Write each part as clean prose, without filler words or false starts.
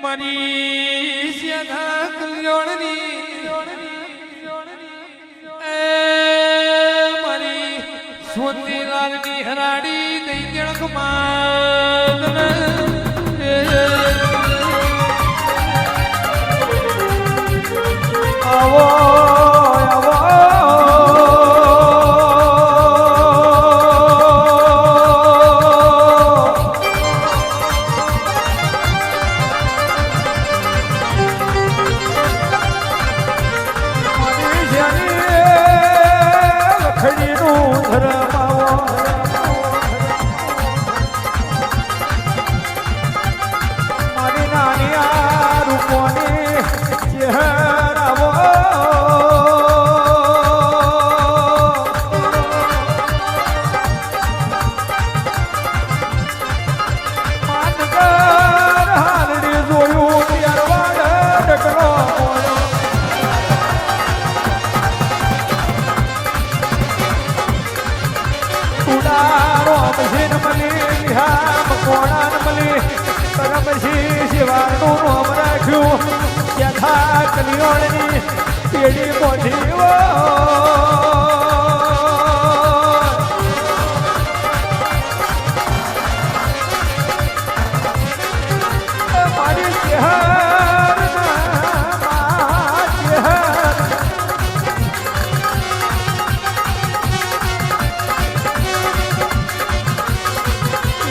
મારી સ્યાધા કલ્યાણની મારી સ્વતીલાલની હરાડી દઈ દેણક આવો કલ્યાણની પેઢી મોઢી મારી ચહેર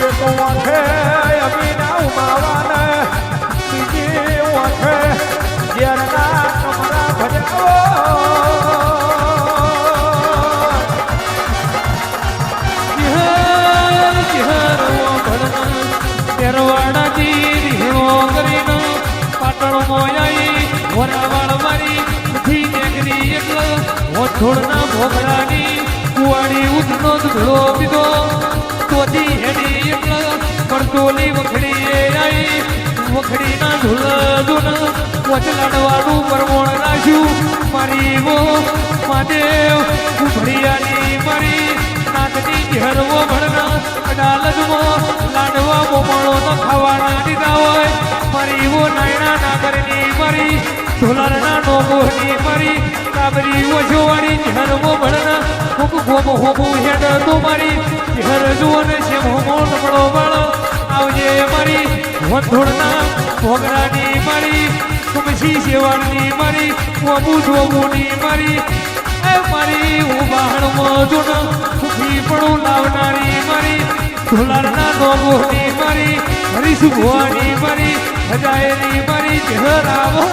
એક વાંખે અમીના ઉમાવાના બીજી વાંખે ઘેરના કમરા ભજાવો તેરવાડાજી રીહણો કરીને પાટણ મોયાઈ વરાવાળ મારી ઉઠી નેગરી એટલે હોથોડના ભોગડાની કુવાડી ઉધનો ધૂળો પીધો તોજી હેડી એટલે કરતોલી વખડીએ આવી વખડીના ધૂળ વચલાડવાનું પરમોણ રાખ્યું મારી વો મહાદેવ ઉભડિયાની મારી નાથની ઘેરવો ભણના અડાલજમો લાડવા બોમણો ન ખાવાના દીધા હોય મારી વો નાયણા નાગરની મારી ઢોલારના નોગોની મારી કાબરી ઓછોવાળી ઘેરવો ભણના હુક ગોમ હોબું હેડ તો મારી ઘેર જુઓને છે મોમો નબળો બાળ આવજે મારી વંધોળના ભોગરાની મારી કમસી સેવાળની મારી ઓબુ જોબુની મારી એ મારી હું બહારમાં જોન સુખી પડું લાવનારી મારી ઢોલારના નોગોની મારી હરીશ ભુવાની મારી હજાયની મારી ઘર આવો